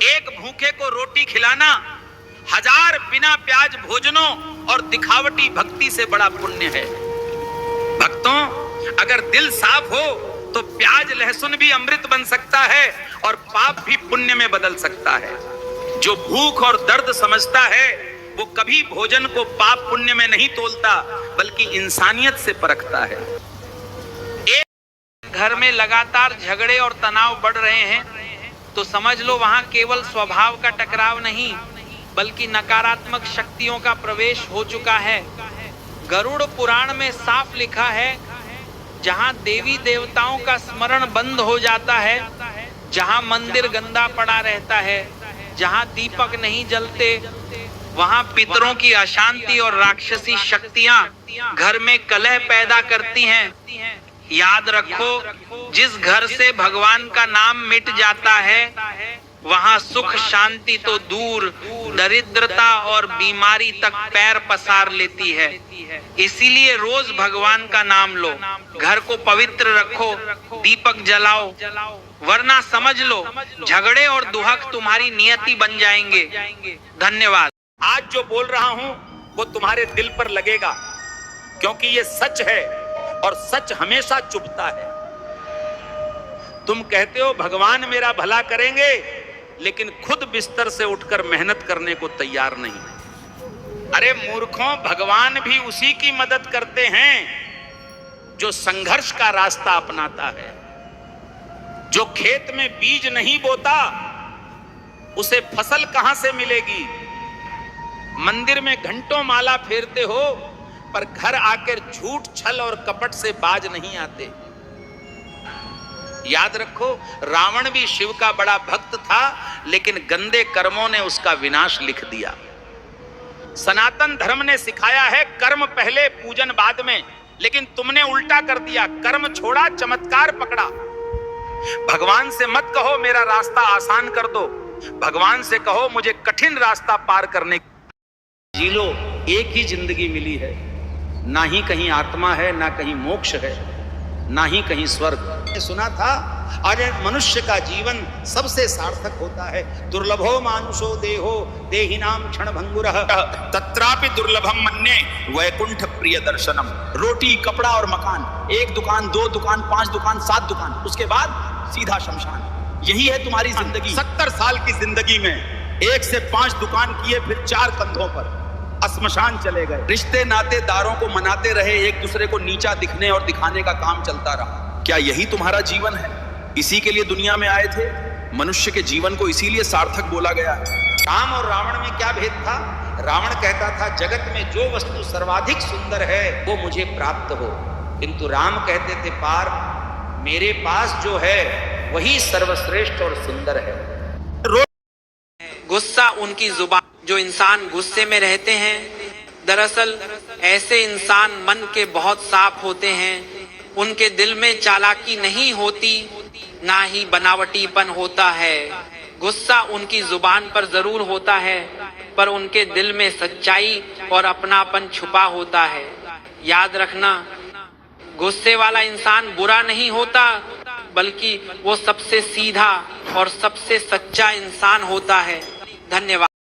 एक भूखे को रोटी खिलाना 1000 बिना प्याज भोजनों और दिखावटी भक्ति से बड़ा पुण्य है। भक्तों, अगर दिल साफ हो तो प्याज लहसुन भी अमृत बन सकता है और पाप भी पुण्य में बदल सकता है। जो भूख और दर्द समझता है वो कभी भोजन को पाप पुण्य में नहीं तोलता, बल्कि इंसानियत से परखता है। एक घर में लगातार झगड़े और तनाव बढ़ रहे हैं तो समझ लो वहां केवल स्वभाव का टकराव नहीं, बल्कि नकारात्मक शक्तियों का प्रवेश हो चुका है। गरुड़ पुराण में साफ लिखा है, जहां देवी देवताओं का स्मरण बंद हो जाता है, जहां मंदिर गंदा पड़ा रहता है, जहां दीपक नहीं जलते, वहां पितरों की अशांति और राक्षसी शक्तियां घर में कलह पैदा करती हैं। याद रखो, जिस घर से भगवान का नाम मिट जाता है वहां सुख शांति तो दूर, दरिद्रता और बीमारी तक पैर पसार लेती है। इसीलिए रोज भगवान का नाम लो, घर को पवित्र रखो, दीपक जलाओ, वरना समझ लो झगड़े और दुहक तुम्हारी नियति बन जाएंगे। धन्यवाद। आज जो बोल रहा हूं वो तुम्हारे दिल पर लगेगा, क्योंकि ये सच है और सच हमेशा चुभता है। तुम कहते हो भगवान मेरा भला करेंगे, लेकिन खुद बिस्तर से उठकर मेहनत करने को तैयार नहीं। अरे मूर्खों, भगवान भी उसी की मदद करते हैं जो संघर्ष का रास्ता अपनाता है। जो खेत में बीज नहीं बोता उसे फसल कहां से मिलेगी। मंदिर में घंटों माला फेरते हो, पर घर आकर झूठ छल और कपट से बाज नहीं आते। याद रखो, रावण भी शिव का बड़ा भक्त था, लेकिन गंदे कर्मों ने उसका विनाश लिख दिया। सनातन धर्म ने सिखाया है कर्म पहले पूजन बाद में, लेकिन तुमने उल्टा कर दिया, कर्म छोड़ा चमत्कार पकड़ा। भगवान से मत कहो मेरा रास्ता आसान कर दो, भगवान से कहो मुझे कठिन रास्ता पार करने जी लो। एक ही जिंदगी मिली है, ना ही कहीं आत्मा है, ना कहीं मोक्ष है, ना ही कहीं स्वर्ग। सुना था, अरे मनुष्य का जीवन सबसे सार्थक होता है। दुर्लभो मानुषो देहो देहिनाम क्षण भंगुरः तत्रापि दुर्लभम मन्ये वैकुंठ प्रिय दर्शनम। रोटी, कपड़ा और मकान, 1 दुकान, 2 दुकान, 5 दुकान, 7 दुकान, उसके बाद सीधा शमशान। यही है तुम्हारी जिंदगी। 70 साल की जिंदगी में 1 से 5 दुकान किए, फिर 4 कंधों पर श्मशान चले गए। रिश्ते नातेदारों को मनाते रहे, एक दूसरे को नीचा दिखने और दिखाने का काम चलता रहा। क्या यही तुम्हारा जीवन है? इसी के लिए दुनिया में आए थे? मनुष्य के जीवन को इसीलिए सार्थक बोला गया है। राम और रावण में क्या भेद था? रावण कहता था जगत में जो वस्तु सर्वाधिक सुंदर है वो मुझे प्राप्त हो, किंतु राम कहते थे पार, मेरे पास जो है वही सर्वश्रेष्ठ और सुंदर है। गुस्सा उनकी जुबान। जो इंसान गुस्से में रहते हैं, दरअसल ऐसे इंसान मन के बहुत साफ होते हैं। उनके दिल में चालाकी नहीं होती, ना ही बनावटीपन होता है। गुस्सा उनकी जुबान पर जरूर होता है, पर उनके दिल में सच्चाई और अपनापन छुपा होता है। याद रखना, गुस्से वाला इंसान बुरा नहीं होता, बल्कि वो सबसे सीधा और सबसे सच्चा इंसान होता है। धन्यवाद।